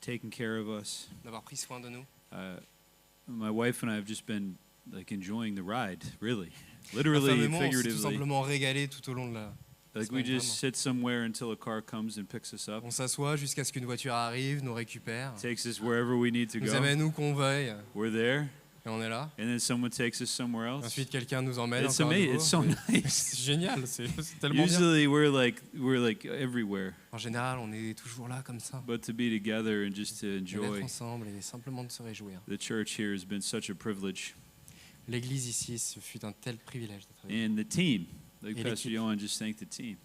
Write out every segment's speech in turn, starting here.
taken care of us. d'avoir pris soin de nous. My wife and I have just been like enjoying the ride, really, Ma femme literally et and moi, on s'est tout figuratively. simplement régalé tout au long de la Like we semaine, just vraiment. sit somewhere until a car comes and picks us up, On s'assoit jusqu'à ce qu'une voiture arrive, nous récupère, takes us wherever we need to nous go. amène où qu'on veuille, We're there, et on est là. and then someone takes us somewhere else. Ensuite, quelqu'un nous emmène It's encore à amazing. nouveau. It's so Et nice. c'est génial, c'est tellement bien. Usually we're like everywhere, En général, on est toujours là comme ça, but to be together and just to et d'être enjoy ensemble et simplement de se réjouir. the church here has been such a privilege. L'église ici, ce fut un tel privilège d'être avec vous. And the team, like Et Pastor l'équipe. Johan just thanked the team.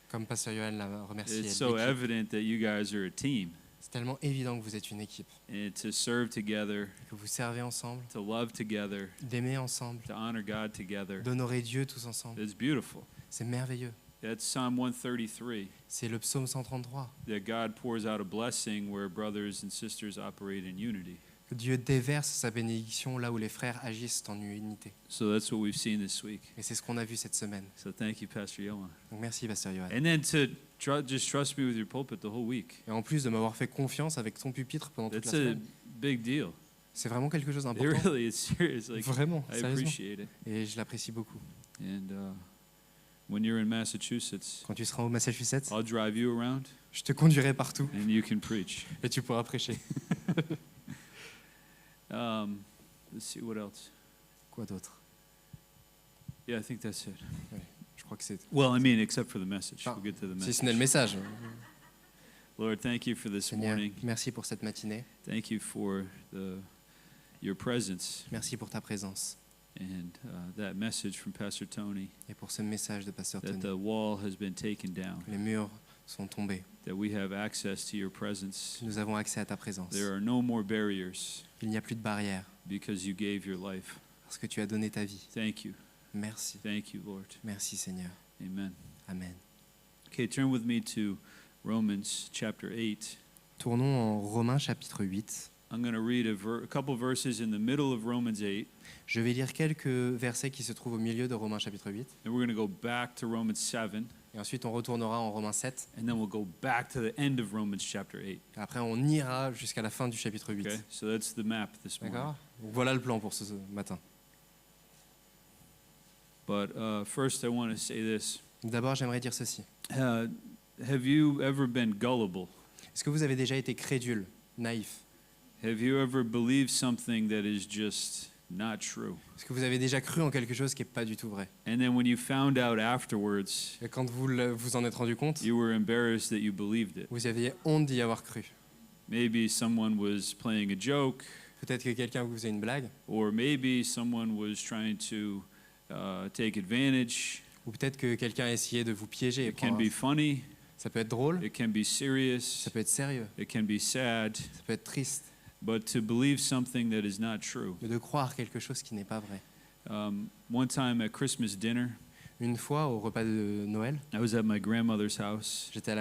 Comme Pasteur Yoann l'a remercié. It's so l'équipe. evident that you guys are a team, C'est tellement évident que vous êtes une équipe, and to serve together, que vous servez ensemble, to love together, d'aimer ensemble, to honor God together. d'honorer Dieu tous ensemble. It's beautiful. C'est merveilleux. That's Psalm 133, C'est le psaume 133. that God pours out a blessing where brothers and sisters operate in unity. Que Dieu déverse sa bénédiction là où les frères agissent en unité. So that's what we've seen this week. Et c'est ce qu'on a vu cette semaine. So thank you, Pastor Johan. Donc merci, Pasteur Yoann. And then to just trust me with your pulpit the whole week. Et en plus de m'avoir fait confiance avec ton pupitre pendant toute That's la a semaine. big deal. C'est vraiment quelque chose It d'important. really is serious. Like, Vraiment, I sérieusement. appreciate it. Et je l'apprécie beaucoup. And when you're in Massachusetts, Quand tu seras au Massachusetts, I'll drive you around je te conduirai partout and you can preach. et tu pourras prêcher. Let's see what else. Quoi d'autre? Yeah, I think that's it. Je crois que c'est... Well, I mean, except for the message. Ah, We'll get to the Si message. ce n'est le message. Lord, thank you for this Seigneur, morning. merci pour cette matinée. Thank you for your presence Merci pour ta présence and that message from Pastor Tony et pour ce message de Pasteur that Tony. the wall has been taken down, Les murs sont tombés. that we have access to your presence. Nous avons accès à ta présence. There are no more barriers Il n'y a plus de barrières because you gave your life. parce que tu as donné ta vie. Thank you. Merci. Thank you, Lord. Merci Seigneur. Amen. Amen. Okay, turn with me to Romans chapter 8. Tournons en Romains chapitre 8. I'm going to read a couple verses in the middle of Romans 8, Je vais lire quelques versets qui se trouvent au milieu de Romains chapitre 8. and we're going to go back to Romans 7, Et ensuite on retournera en Romains 7. and then we'll go back to the end of Romans chapter 8. Et après on ira jusqu'à la fin du chapitre 8. Okay, so that's the map this morning. D'accord? Donc voilà le plan pour ce matin. But first, I want to say this. D'abord j'aimerais dire ceci. Have you ever been gullible? Est-ce que vous avez déjà été crédule, naïf? Have you ever believed something that is just not true? Est-ce que vous avez déjà cru en quelque chose qui n'est pas du tout vrai? And then when you found out afterwards, Et quand vous en êtes rendu compte, you were embarrassed that you believed it. vous aviez honte d'y avoir cru. Maybe someone was playing a joke, Peut-être que quelqu'un vous faisait une blague, or maybe someone was trying to take advantage. ou peut-être que quelqu'un a essayé de vous piéger. It can be funny, Ça peut être drôle, it can be serious, ça peut être sérieux, it can be sad, ça peut être triste, but to believe something that is not true. mais de croire quelque chose qui n'est pas vrai. One time at Christmas dinner, Une fois au repas de Noël, I was at my grandmother's house. j'étais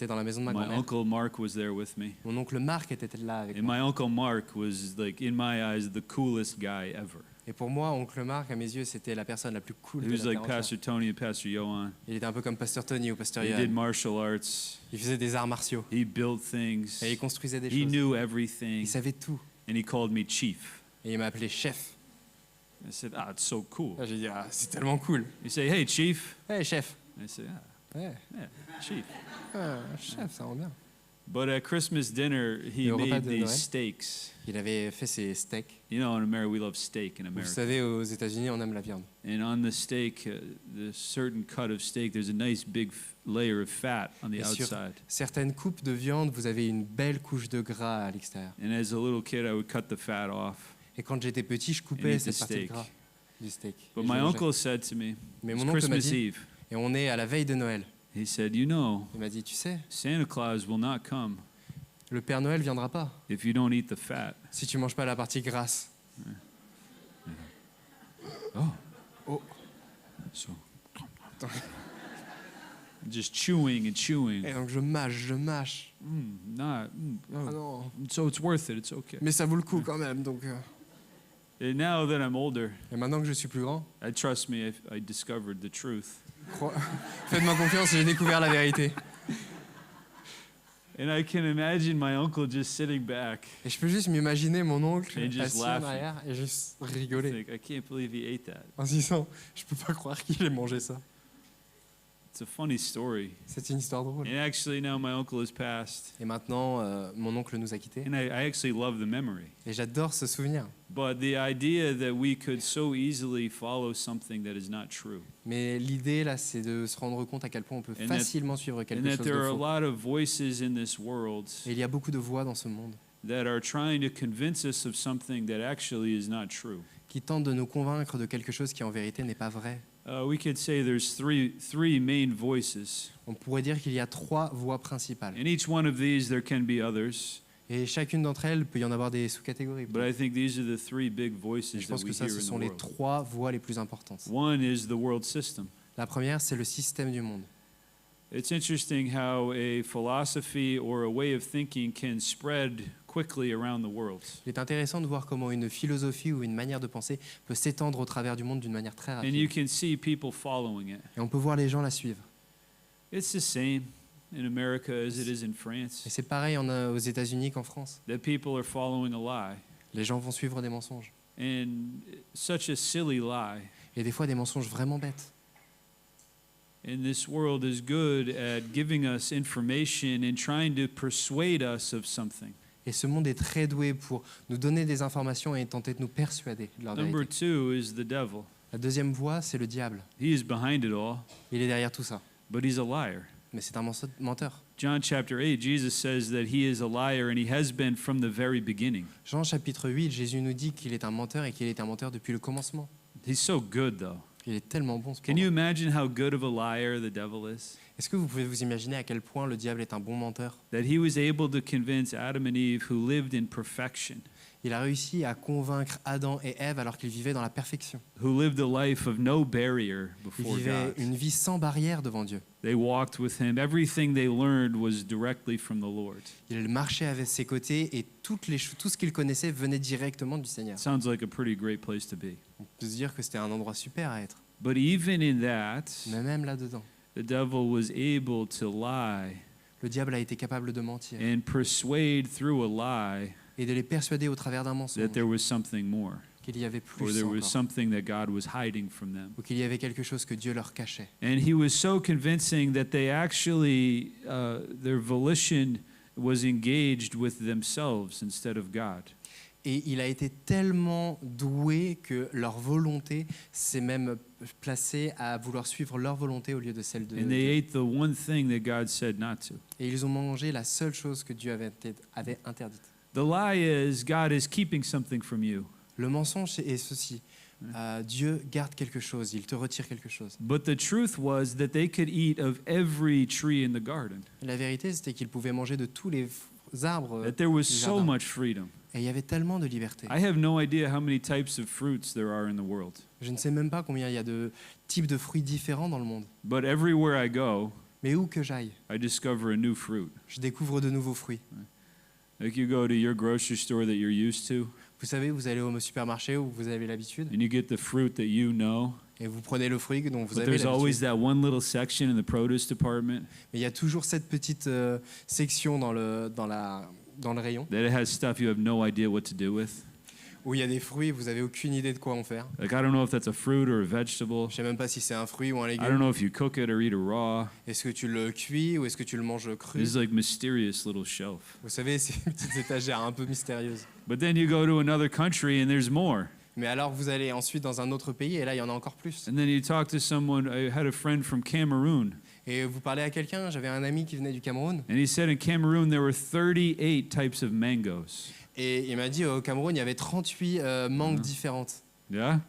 dans la maison de ma My grand-mère. uncle Mark was there with me. Mon oncle Marc était là avec And moi. my uncle Mark was, like, in my eyes, the coolest guy ever. Et pour moi, oncle Marc, à mes yeux, c'était la personne la plus cool He de was la like terre entière. Pastor Tony and Pastor Johan. Il était un peu comme Pasteur Tony ou Pasteur He did Yoann. martial arts. Il faisait des arts martiaux He built things. et il construisait des He choses. knew everything. Il savait tout. And he called me chief. Et il m'a appelé chef. I said, ah, it's so cool. J'ai dit, ah, c'est tellement cool. You say, hey, chief. Hey, chef. I say, ah, Ouais. yeah, chief. Chef, ça rend bien. But at Christmas dinner, he Et au repas made de these Noël? steaks. Il avait fait ses steaks. You know, in America, we love steak in Vous America. savez, aux États-Unis, on aime la viande. And on the steak, the certain cut of steak, there's a nice big layer of fat on the Et sur outside. certaines coupes de viande, vous avez une belle couche de gras à l'extérieur. And as a little kid, I would cut the fat off. Et quand j'étais petit, je And coupais eat the cette partie de steak. gras du steak. But Et je my mangeais. uncle said to me, Mais it's mon oncle m'a Christmas dit, Eve. et on est à la veille de Noël, He said, you know, il m'a dit, tu sais, Santa Claus will not come le Père Noël viendra pas if you don't eat the fat. si tu manges pas la partie grasse. Oh. So, just chewing and chewing. Et donc je mâche. Ah, Ah non. so it's worth it. It's okay. Mais ça vaut le coup quand même. Donc, And now that I'm older, Et maintenant que je suis plus grand, trust me, I discovered the truth. faites-moi confiance, j'ai découvert la vérité. And I can imagine my uncle just sitting back. Et je peux juste m'imaginer mon oncle And just assis en laughing. arrière et juste rigoler Like, I can't believe he ate that. en se disant je peux pas croire qu'il ait mangé ça. It's a funny story. C'est une histoire drôle. And actually, now my uncle has passed. Et maintenant, mon oncle nous a quittés. And I actually love the memory. Et j'adore ce souvenir. But the idea that we could so easily follow something that is not true. Mais l'idée, là, c'est de se rendre compte à quel point on peut And that- facilement suivre And quelque that chose there are de a faux. lot of voices in this world Et il y a beaucoup de voix dans ce monde that are trying to convince us of something that actually is not true. qui tentent de nous convaincre de quelque chose qui, en vérité, n'est pas vrai. We could say there's three main voices. On pourrait dire qu'il y a 3 voix principales. In each one of these, there can be others. Et chacune d'entre elles, peut y en avoir des sous-catégories. But I think these are the three big Et voices je that pense we que ça, hear ce in the sont les world. 3 voix les plus importantes. One is the world system. La première, c'est le système du monde. It's interesting how a philosophy or a way of thinking can spread quickly around the world. Il est intéressant de voir comment une philosophie ou une manière de penser peut s'étendre au travers du monde d'une manière très And you rapide. can see people following it. Et on peut voir les gens la suivre. It's the same in America as it is in Et France. c'est pareil aux États-Unis qu'en France. That people are following a lie. Les gens vont suivre des mensonges. And such a silly lie. Et des fois des mensonges vraiment bêtes. And this world is good at giving us information and trying to persuade us of something. Et ce monde est très doué pour nous donner des informations et tenter de nous persuader de leur Number vérité. two is the devil. La deuxième voie, c'est le diable. He is behind it all, Il est derrière tout ça. but he's a liar. Mais c'est un menteur. John chapter 8, Jesus says that he is a liar and he has been from the very beginning. Jean chapitre 8, Jésus nous dit qu'il est un menteur et qu'il est un menteur depuis le commencement. He's so good, though. Il est tellement bon. Can you imagine how good of a liar the devil is? Est-ce que vous pouvez vous imaginer à quel point le diable est un bon menteur? That he was able to convince Adam and Eve, who lived in perfection, Il a réussi à convaincre Adam et Ève alors qu'ils vivaient dans la perfection. who lived a life of no barrier Ils before vivaient God. une vie sans barrière devant Dieu. They walked with him. Everything they learned was directly from the Lord. Il marchait avec ses côtés et tout ce qu'il connaissait venait directement du Seigneur. Sounds like a pretty great place to be. On peut se dire que c'était un endroit super à être. But even in that, Mais même là-dedans, the devil was able to lie le diable a été capable de mentir and persuade through a lie et de les persuader au travers d'un mensonge that there was something more, qu'il y avait or plus there was encore, something that God was hiding from them. ou qu'il y avait quelque chose que Dieu leur cachait. And he was so convincing that they actually, their volition was engaged with themselves instead of God. Et il a été tellement doué que leur volonté s'est même placée à vouloir suivre leur volonté au lieu de celle de And Dieu. they ate the one thing that God said not to. Et ils ont mangé la seule chose que Dieu avait interdite. The lie is God is keeping something from you. Le mensonge est ceci. Dieu garde quelque chose, il te retire quelque chose. But the truth was that they could eat of every tree in the garden. Et la vérité, c'était qu'ils pouvaient manger de tous les arbres. That there was du so jardin. much freedom. Et il y avait tellement de liberté. I have no idea how many types of fruits there are in the world. Je ne sais même pas combien il y a de types de fruits différents dans le monde. But everywhere I go, Mais où que j'aille, I discover a new fruit. je découvre de nouveaux fruits. Like you go to your grocery store that you're used to, Vous savez, vous allez au supermarché où vous avez l'habitude and you get the fruit that you know. et vous prenez le fruit dont vous But avez there's always l'habitude. that one little section in the produce department Mais il y a toujours cette petite section dans le rayon that it has stuff you have no idea what to do with. où il y a des fruits et vous n'avez aucune idée de quoi en faire. Like I don't know if that's a fruit or a vegetable. Je ne sais même pas si c'est un fruit ou un I don't légume. know if you cook it or eat it raw. Est-ce que tu le cuis ou est-ce que tu le manges cru? This is like mysterious little shelf. Vous savez, c'est une petite étagère un peu mystérieuse. But then you go to another country and there's more. Mais alors vous allez ensuite dans un autre pays et là il y en a encore plus. And then you talk to someone. I had a friend from Cameroon, Et vous parlez à quelqu'un, j'avais un ami qui venait du Cameroun and he said in Cameroon there were 38 types of mangoes. et il m'a dit au Cameroun il y avait 38 mangues différentes. Yeah?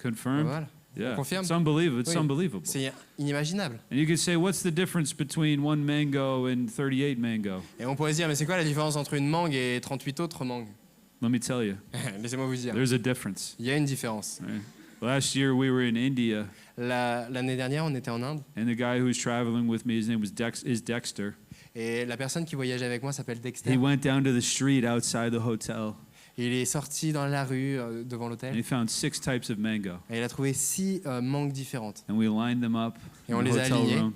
Confirmed? Voilà. Yeah. On confirme? It's unbelievable. It's Oui. unbelievable. C'est inimaginable. And you could say, what's the difference between one mango and 38 mango? Et on pourrait se dire mais c'est quoi la différence entre une mangue et 38 autres mangues? Let me tell you, Laissez-moi vous dire. there's a difference. Il y a une différence. Right? Last year we were in India, L'année dernière, on était en Inde and the guy who was traveling with me, his name was Dexter. et la personne qui voyageait avec moi s'appelle Dexter. He went down to the street outside the hotel, Il est sorti dans la rue devant and l'hôtel he found 6 types of mango. et il a trouvé 6 mangues différentes. And we lined them up Et in on the les a hotel alignés. room.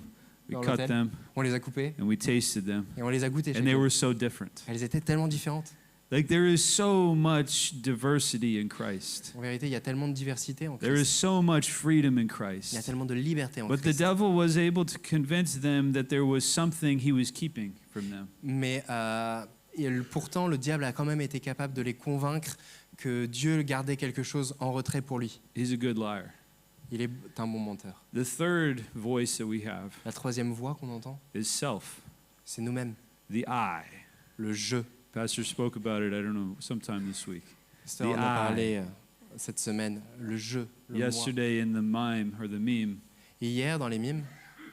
We dans cut l'hôtel. them On les a coupées and we tasted them, et on les a goûtées. and they chacune. were so different. Elles étaient tellement différentes. Like there is so much diversity in Christ. En vérité, il y a tellement de diversité en There is Christ. so much freedom in Il y a Christ. tellement de liberté en But the Christ. devil was able to convince them that there was something he was keeping from them. Mais pourtant, le diable a quand même été capable de les convaincre que Dieu gardait quelque chose en retrait pour lui. He's a good liar. Il est un bon menteur. The third voice that we have La troisième voix qu'on entend, is self, c'est nous-mêmes, the I. le je. Pastor spoke about it, I don't know, sometime this week. Pasteur The en a I. parlé cette semaine, le je, le moi. Yesterday in the mime or the meme, Et hier, dans les mimes,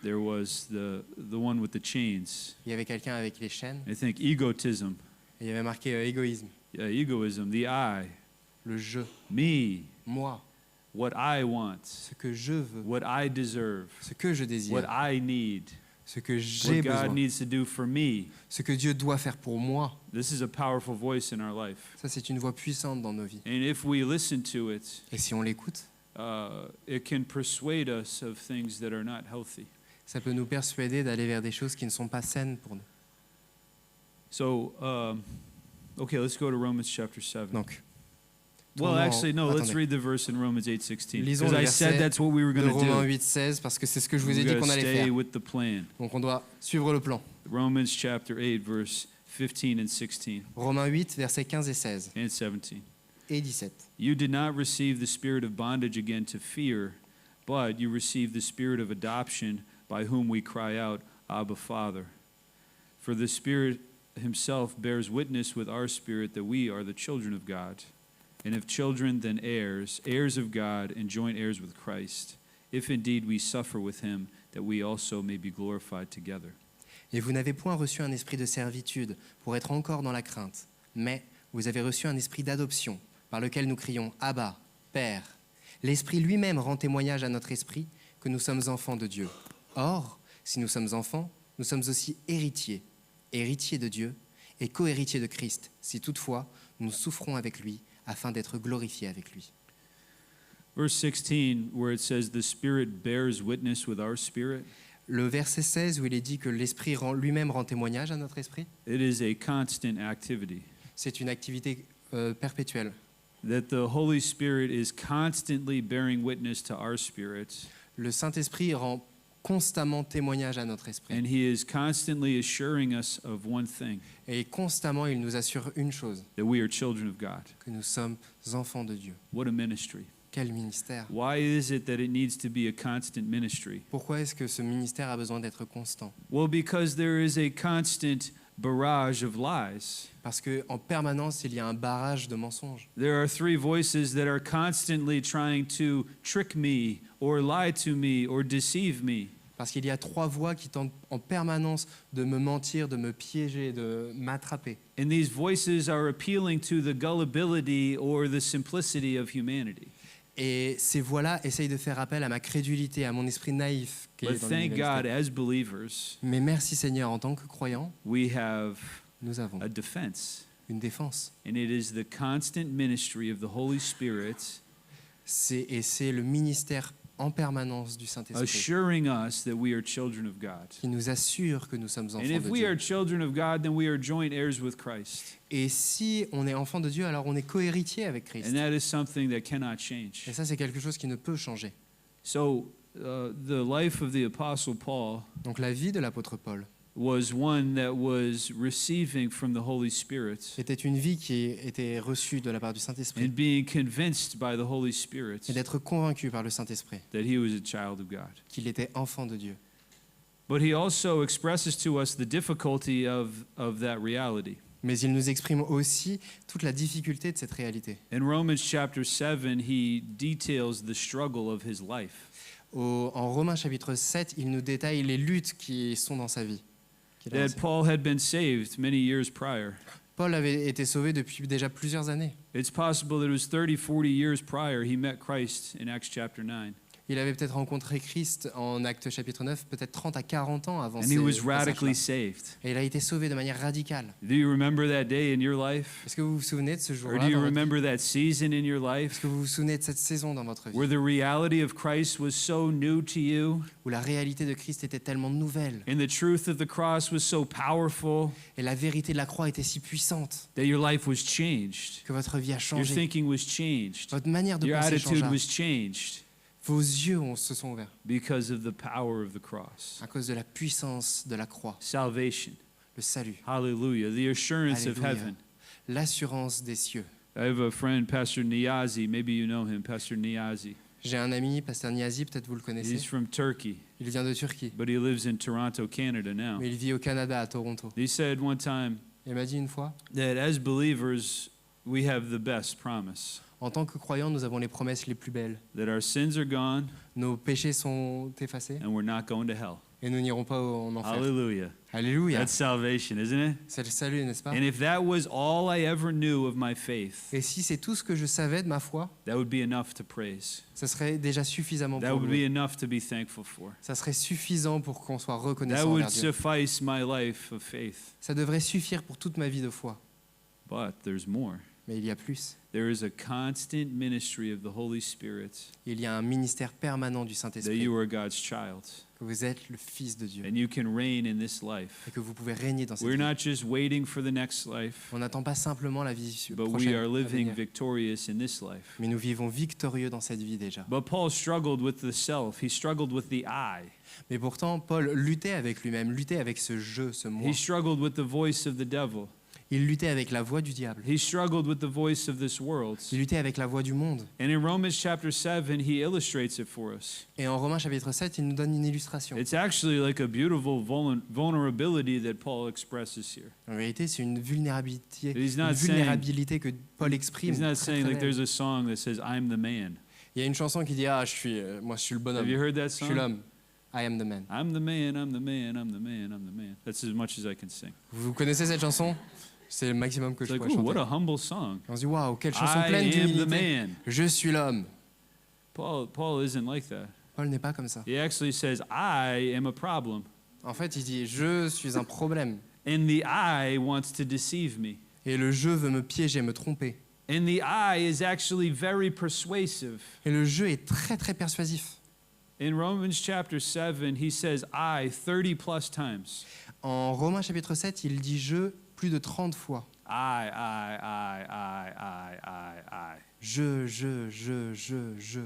there was the one with the chains. il y avait quelqu'un avec les chaînes I think egotism, et il y avait marqué égoïsme, egoism, the I, le je, me, moi, what I want, ce que je veux, what I deserve, ce que je what désire, I need, ce que what j'ai God besoin, needs to do for me. ce que Dieu doit faire pour moi. This is a powerful voice in our life. Ça, c'est une voix puissante dans nos vies. And if we listen to it, Et si on l'écoute, it can persuade us of things that are not healthy. ça peut nous persuader d'aller vers des choses qui ne sont pas saines pour nous. So, okay, let's go to Romans chapter 7. Donc, Well, tournons en- actually, no, let's attendez. read the verse in Romans 8:16. Lisons Because le I said verset that's what we were de going to Romains do. 8,16, parce que c'est ce que je vous ai We dit gotta qu'on allait stay faire. with the plan. Donc on doit suivre le plan. Romans chapter 8, verse 15 and 16 Romains 8, versets 15 et 16 and 17. et 17. You did not receive the spirit of bondage again to fear, but you received the spirit of adoption by whom we cry out, Abba, Father. For the Spirit himself bears witness with our spirit that we are the children of God. And if children, then heirs, heirs of God and joint heirs with Christ, if indeed we suffer with him, that we also may be glorified together. Et vous n'avez point reçu un esprit de servitude pour être encore dans la crainte, mais vous avez reçu un esprit d'adoption par lequel nous crions Abba, Père. L'Esprit lui-même rend témoignage à notre esprit que nous sommes enfants de Dieu. Or, si nous sommes enfants, nous sommes aussi héritiers, héritiers de Dieu et co-héritiers de Christ, si toutefois nous souffrons avec lui afin d'être glorifiés avec lui. Verse 16, where it says, the Spirit bears witness with our spirit, Le verset 16 où il est dit que l'Esprit lui-même rend témoignage à notre esprit, it is a constant activity. c'est une activité perpétuelle. That the Holy Spirit is constantly bearing witness to our spirits, Le Saint-Esprit rend constamment témoignage à notre esprit. and He is constantly assuring us of one thing, Et constamment, il nous assure une chose, that we are children of God. que nous sommes enfants de Dieu. What a ministry. Quel ministère! Why is it that it needs to be a constant ministry? Pourquoi est-ce que ce ministère a besoin d'être constant? Well, because there is a constant barrage of lies. Parce qu'en permanence, il y a un barrage de mensonges. There are three voices that are constantly trying to trick me or lie to me or deceive me. Parce qu'il y a trois voix qui tentent en permanence de me mentir, de me piéger, de m'attraper. And these voices are appealing to the gullibility or the simplicity of humanity. Et ces voix-là essayent de faire appel à ma crédulité, à mon esprit naïf. Qui But est dans thank l'humanité. God, as believers, Mais merci Seigneur, en tant que croyants, we have nous avons a defense. une défense. And it is the constant ministry of the Holy Spirit C'est le ministère en permanence du Saint-Esprit assuring us that we are children of God. qui nous assure que nous sommes enfants And if de we Dieu. are children of God, then we are joint heirs with Christ. Et si on est enfant de Dieu, alors on est cohéritier avec Christ. And that is something that cannot change. Et ça, c'est quelque chose qui ne peut changer. So, the life of the Apostle Paul Donc la vie de l'apôtre Paul was one that was receiving from the Holy Spirit était une vie qui était reçue de la part du Saint-Esprit and being convinced by the Holy Spirit et d'être convaincu par le Saint-Esprit that he was a child of God. qu'il était enfant de Dieu. But he also expresses to us the difficulty of that reality. Mais il nous exprime aussi toute la difficulté de cette réalité. In Romans chapter 7, he details the struggle of his life. En Romains chapitre 7, il nous détaille les luttes qui sont dans sa vie. qu'il a That lancées. Paul had been saved many years prior. Paul avait été sauvé depuis déjà plusieurs années. It's possible that it was 30, 40 years prior he met Christ in Acts chapter 9. Il avait peut-être rencontré Christ en Actes chapitre 9, peut-être 30 à 40 ans avant and ces he was passages-là. radically saved. Et il a été sauvé de manière radicale. Do you remember that day in your life? Est-ce que vous vous souvenez de ce Or jour-là do you dans votre vie? remember that season in your Est-ce life que vous vous souvenez de cette saison dans votre vie where the reality of Christ was so new to you où la réalité de Christ était tellement nouvelle and the truth of the cross was so powerful et la vérité de la croix était si puissante that your life was changed? que votre vie a Your changé, thinking was changed. votre manière de Your penser attitude changea, was changed vos yeux se sont ouverts because of the power of the cross. à cause de la puissance de la croix, Salvation. le salut, Hallelujah. The assurance of Alléluia. heaven. l'assurance des cieux. I have a friend, Pastor Niazi. Maybe you know him, Pastor Niazi. J'ai un ami, Pasteur Niazi, peut-être vous le connaissez. He's from Turkey, Il vient de Turquie, but he lives in Toronto, Canada now. mais il vit au Canada, à Toronto. He said one time Il m'a dit une fois, that as believers, we have the best promise en tant que croyants, nous avons les promesses les plus belles. that our sins are gone Nos péchés sont effacés and we're not going to hell. et nous n'irons pas en enfer. Hallelujah. Alléluia. That's salvation, isn't it? C'est le salut, n'est-ce pas? And if that was all I ever knew of my faith, Et si c'est tout ce que je savais de ma foi, that would be enough to praise. ça serait déjà suffisamment That pour would be louer. enough to be thankful for. Ça serait suffisant pour qu'on soit That reconnaissant would envers Dieu. suffice my life of faith. Ça devrait suffire pour toute ma vie de foi. But there's more. Mais il y a plus. There is a constant ministry of the Holy Spirit Il y a un ministère permanent du that Saint-Esprit, you are God's child que vous êtes le Fils de Dieu and you can reign in this life. et que vous pouvez régner dans cette We're vie. not just waiting for the next life, On n'attend pas simplement la vie but we prochaine, are à living venir, victorious in this life. mais nous vivons victorieux dans cette vie déjà. But Paul struggled with the self. He struggled with the I. Mais pourtant, Paul luttait avec lui-même, luttait avec ce jeu, ce moi. He struggled with the voice of the devil. Il luttait avec la voix du diable. He struggled with the voice of this world. Il luttait avec la voix du monde. And in Romans chapter 7, he illustrates it for us. Et en Romains chapitre 7, il nous donne une illustration. It's actually like a beautiful vulnerability that Paul expresses here. En vérité, c'est une vulnérabilité, He's not que Paul exprime. He's not très, saying très like belle. there's a song that says, I'm the man. Il y a une chanson qui dit moi je suis le bonhomme, Have you heard that je suis song? l'homme. I am the man. I'm the man, I'm the man, I'm the man, I'm the man. That's as much as I can sing. Vous connaissez cette chanson? C'est le maximum que It's je like, pourrais ooh, what chanter. a humble song. On se dit waouh, quelle chanson I pleine am the d'humilité. man. Je suis l'homme. Paul isn't like that. Paul n'est pas comme ça. He actually says, I am a problem. En fait, il dit je suis un problème. And the I wants to deceive me. Et le jeu veut me piéger, me tromper. And the I is actually very persuasive. Et le jeu est très très persuasif. In Romans chapter 7, he says I 30 plus times. En Romains chapitre 7, il dit je plus de 30 fois. I. Je.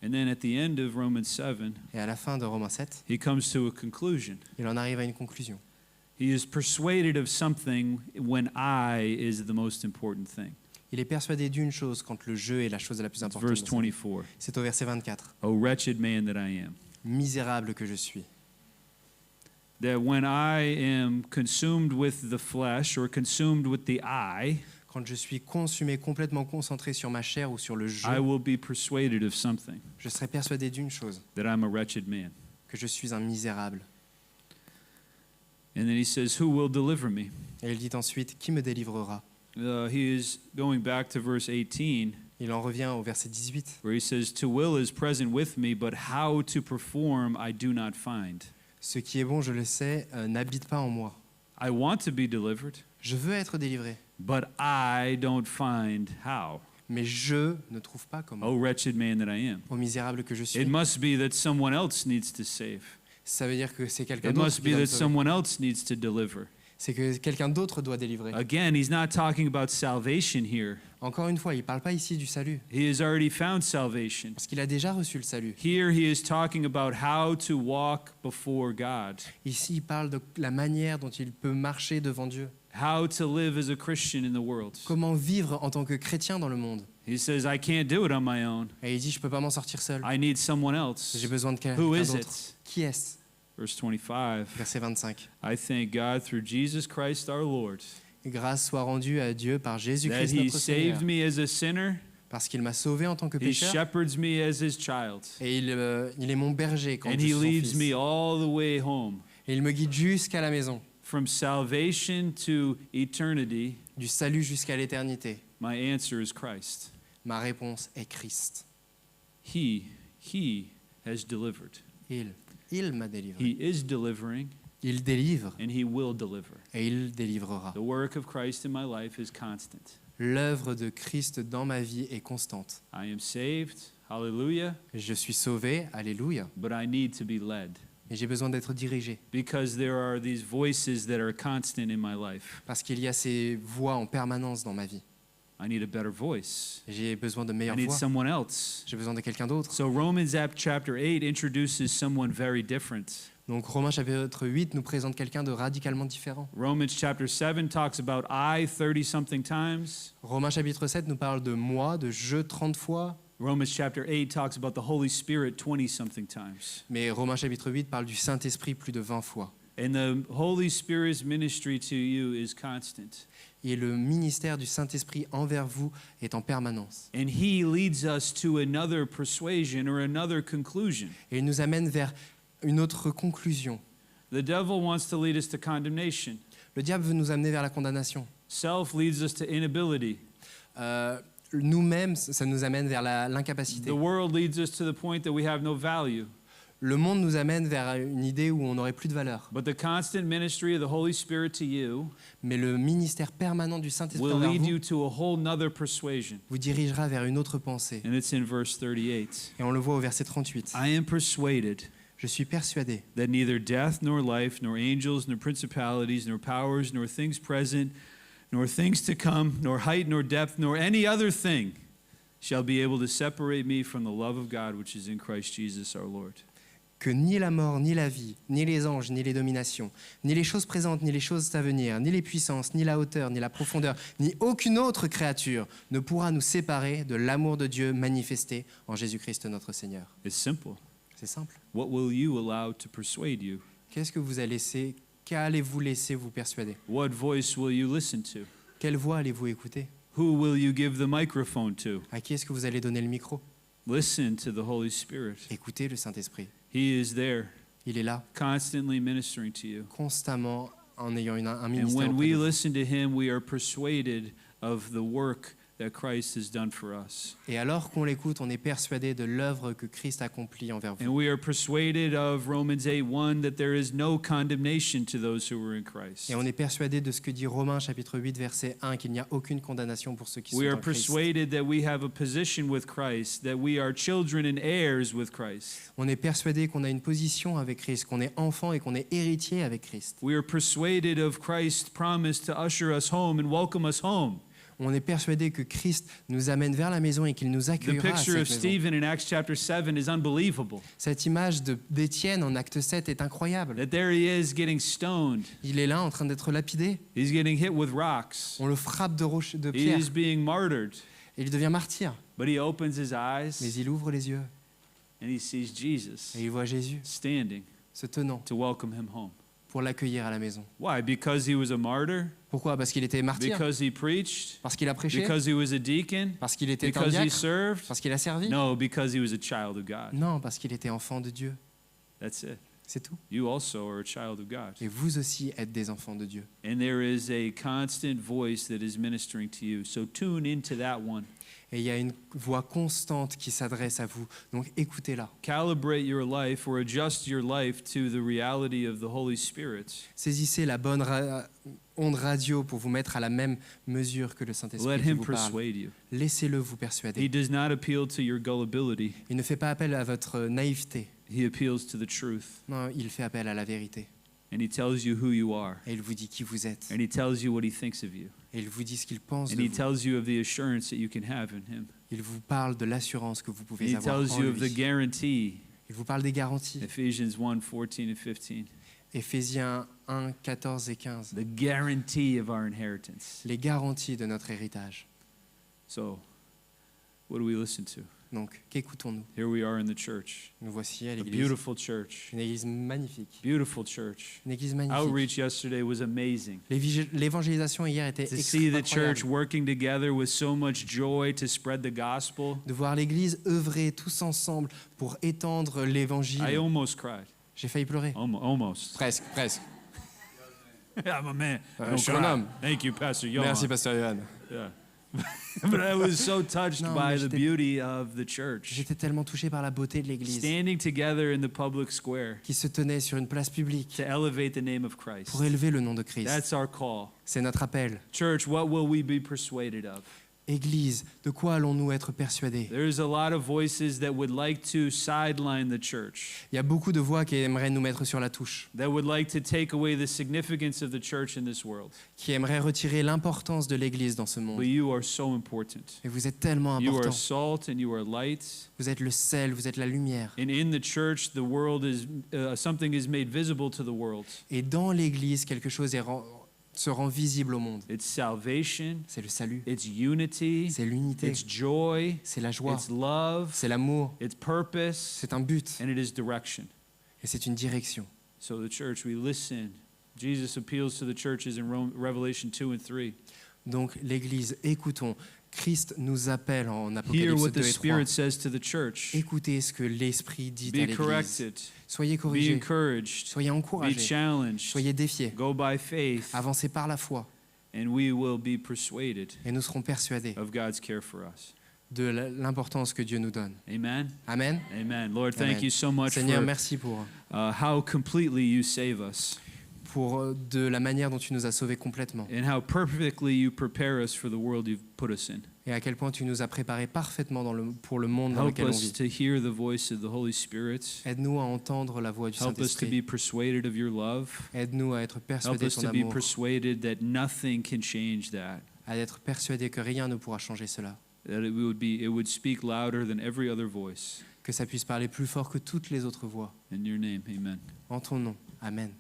And then at the end of Romans 7, Et à la fin de Romains 7, he comes to a conclusion. il en arrive à une conclusion. He is persuaded of something when I is the most important thing. Il est persuadé d'une chose quand le jeu est la chose la plus It's importante. verse dans sa vie. 24. C'est au verset 24. O wretched man that I am. Misérable que je suis. That when I am consumed with the flesh or consumed with the I Quand je suis consumé, complètement concentré sur ma chair ou sur le jeu, will be persuaded of something, je serai persuadé d'une chose, that I'm a wretched man. que je suis un misérable. And then he says, who will deliver me? Et il dit ensuite, qui me délivrera? He is going back to verse 18, Il en revient au verset 18, where he says, to will is present with me, but how to perform I do not find. ce qui est bon, je le sais, n'habite pas en moi. I want to be delivered, Je veux être délivré, but I don't find how. mais je ne trouve pas comment. O wretched man that I am. Ô misérable que je It suis. must be that someone else needs to save. Ça veut dire que c'est quelqu'un It d'autre must qui be doit me that sauver. someone else needs to deliver. C'est que quelqu'un d'autre doit délivrer. Again, he's not talking about salvation here. Encore une fois, il ne parle pas ici du salut, He has already found salvation. parce qu'il a déjà reçu le salut. Here he is talking about how to walk before God, Ici, il parle de la manière dont il peut marcher devant Dieu. how to live as a Christian in the world. Comment vivre en tant que chrétien dans le monde. He says, I can't do it on my own. Et il dit, je ne peux pas m'en sortir seul. I need someone else. J'ai besoin de Who quelqu'un is d'autre. it? Qui est-ce? Verse 25. Verset 25. I thank God through Jesus Christ our Lord Grâce soit rendue à Dieu par that Jésus-Christ he notre Seigneur, saved me as a sinner. parce qu'il m'a sauvé en tant que He pécheur, shepherds me as his child. et il est mon berger quand And je he suis son leads fils. me all the way home. Et il me guide jusqu'à la maison, From salvation to eternity, du salut jusqu'à l'éternité. my answer is Christ. Ma réponse est Christ. He He has delivered. Il m'a délivré. He is delivering, Il délivre and he will deliver. et il délivrera. The work of Christ in my life is constant. L'œuvre de Christ dans ma vie est constante. I am saved, hallelujah, Je suis sauvé, alléluia, but I need to be led mais j'ai besoin d'être dirigé because there are these voices that are constant in my life. parce qu'il y a ces voix en permanence dans ma vie. I need a better voice. J'ai besoin de I meilleures need voix. someone else. J'ai besoin de quelqu'un d'autre. So Romans chapter 8 introduces someone very different. Donc Romains chapitre 8 nous présente quelqu'un de radicalement différent. Romans chapter 7 talks about I 30-something times. Romains chapitre 7 nous parle de moi, de je 30 fois. Romans chapter 8 talks about the Holy Spirit 20-something times. Mais Romains chapitre 8 parle du Saint-Esprit plus de 20 fois. And the Holy Spirit's ministry to you is constant. Et le ministère du Saint-Esprit envers vous est en permanence. And he leads us to another persuasion or another conclusion. Et il nous amène vers une autre conclusion. The devil wants to lead us to condemnation. Le diable veut nous amener vers la condamnation. Self leads us to inability. Nous-mêmes, ça nous amène vers l'incapacité. The world leads us to the point that we have no value. Le monde nous amène vers une idée où on n'aurait plus de valeur. But the constant ministry of the Holy Spirit to you Mais le ministère permanent du Saint-Esprit will envers lead vous you to a whole nother persuasion. vous dirigera vers une autre pensée. And it's in verse 38. Et on le voit au verset 38. I am persuaded Je suis persuadé that neither death nor life, nor angels, nor principalities, nor powers, nor things present, nor things to come, nor height, nor depth, nor any other thing shall be able to separate me from the love of God which is in Christ Jesus our Lord. que ni la mort, ni la vie, ni les anges, ni les dominations, ni les choses présentes, ni les choses à venir, ni les puissances, ni la hauteur, ni la profondeur, ni aucune autre créature ne pourra nous séparer de l'amour de Dieu manifesté en Jésus-Christ notre Seigneur. It's simple. C'est simple. What will you allow to persuade you? Qu'est-ce que vous allez laisser, qu'allez-vous laisser vous persuader? What voice will you listen to? Quelle voix allez-vous écouter? Who will you give the microphone to? À qui est-ce que vous allez donner le micro? Listen to the Holy Spirit. Écoutez le Saint-Esprit. He is there, Il est là, constantly ministering to you. constamment en ayant un And ministère when auprès we de vous. listen to him, we are persuaded of the work that Christ has done for us. Et alors qu'on l'écoute, on est persuadé de l'œuvre que Christ accomplit envers And vous. we are persuaded of Romans 8:1 that there is no condemnation to those who are in Christ. Et on est persuadé de ce que dit Romains chapitre 8 verset 1, qu'il n'y a aucune condamnation pour ceux qui We sont are en Christ. persuaded that we have a position with Christ, that we are children and heirs with Christ. On est persuadé qu'on a une position avec Christ, qu'on est enfant et qu'on est héritier avec Christ. We are persuaded of Christ's promise to usher us home and welcome us home. On est persuadé que Christ nous amène vers la maison et qu'il nous The accueillera à picture cette of maison. Stephen in Acts chapter 7 is unbelievable. Cette image d'Étienne en acte 7 est incroyable. That there he is getting stoned. Il est là en train d'être lapidé. He's getting hit with rocks. On le frappe de He pierre is being martyred. et il devient martyr. But he opens his eyes Mais il ouvre les yeux and he sees Jesus et il voit Jésus standing se tenant to welcome him home. pour l'accueillir à la maison. Why? Because he was a martyr? Pourquoi? Parce qu'il était martyr? Because he preached? Parce qu'il a prêché? Because he was a deacon? Parce qu'il était un Because he diacre? served? Parce qu'il a servi? No, because he was a child of God. Non, parce qu'il était enfant de Dieu. That's it. C'est tout. You also are a child of God. Et vous aussi êtes des enfants de Dieu. And there is a constant voice that is ministering to you. So tune into that one. Et il y a une voix constante qui s'adresse à vous. Donc écoutez-la. Calibrate your life or adjust your life to the reality of the Holy Spirit. Saisissez la bonne onde radio pour vous mettre à la même mesure que le Saint-Esprit Let qui him vous parle. persuade you. Laissez-le vous He persuader. does not appeal to your gullibility. Il ne fait pas appel à votre naïveté. He appeals to the truth. Non, il fait appel à la vérité. And he tells you who you are. Et il vous dit qui vous êtes. And he tells you what he thinks of you. Et il vous dit ce qu'il pense And de he vous. tells you of the assurance that you can have in him. Il vous parle de l'assurance que vous And pouvez he avoir tells en you of the lui. guarantee. Il vous parle des garanties. Ephesians 1:14 and 15. Éphésiens 1, 14 et 15. The guarantee of our inheritance. Les garanties de notre héritage. So, what do we listen to? Donc, qu'écoutons-nous? Here we are in the church. Nous voici à A l'église. beautiful church. Une église magnifique. Beautiful church. Une église magnifique. Outreach yesterday was amazing. L'évangélisation hier était To see the church incroyable. working together with so much joy to spread the gospel. De voir l'église œuvrer tous ensemble pour étendre l'évangile. I almost cried. J'ai failli pleurer. Almost. Presque, presque. I'm a man. Je Don't suis un cry. homme. Thank you, Pastor Johan. Merci, Pasteur Johan. Yeah. But I was so touched Non, by mais the j'étais- beauty of the church. J'étais tellement touché par la beauté de l'Église Standing together in the public square qui se tenait sur une place publique to elevate the name of Christ. pour élever le nom de Christ. That's our call. C'est notre appel. Church, what will we be persuaded of? Église, de quoi allons-nous être persuadés? There's a lot of voices that would like to sideline the church, Il y a beaucoup de voix qui aimeraient nous mettre sur la touche, that would like to take away the significance of the church in this world. qui aimeraient retirer l'importance de l'Église dans ce But monde. you are so important. Et vous êtes tellement You are important. salt and you are light. Vous êtes le sel, vous êtes la lumière. And in the church, the world is something is made visible to the world. Et dans l'Église, quelque chose se rend visible au monde. It's salvation, C'est le salut, it's unity, c'est l'unité, it's joy, c'est la joie, it's love, c'est l'amour, it's purpose, c'est un but and it is direction. et c'est une direction. So the church, we listen. Jesus appeals to the churches in Revelation 2 and 3. Donc l'Église, écoutons. Christ nous appelle en Hear Apocalypse what 2 the et 3. Spirit says to the church. Écoutez ce que l'Esprit dit à Be l'Église. corrected, Soyez be corrigés, encouraged, soyez be encouragés, challenged, soyez défiés, go by faith, avancez par la foi and we will be persuaded et nous serons persuadés of God's care for us. de l'importance que Dieu nous donne. Amen. Amen. Amen. Lord, thank Amen. you so much Seigneur, for merci pour how completely you save us de la manière dont tu nous as sauvés complètement and how perfectly you prepare us for the world you've put us in. et à quel point tu nous as préparés parfaitement pour le monde dans Help lequel on us vit. to hear the voice of the Holy Spirit. Aide-nous à entendre la voix du Help us to Saint-Esprit. be persuaded of your love. Aide-nous à être Help persuadés us de to ton be amour, persuaded that nothing can change that. à être persuadés que rien ne pourra changer cela, That it would speak louder than every other voice. que ça puisse parler plus fort que toutes les autres voix. In your name, amen. En ton nom. Amen.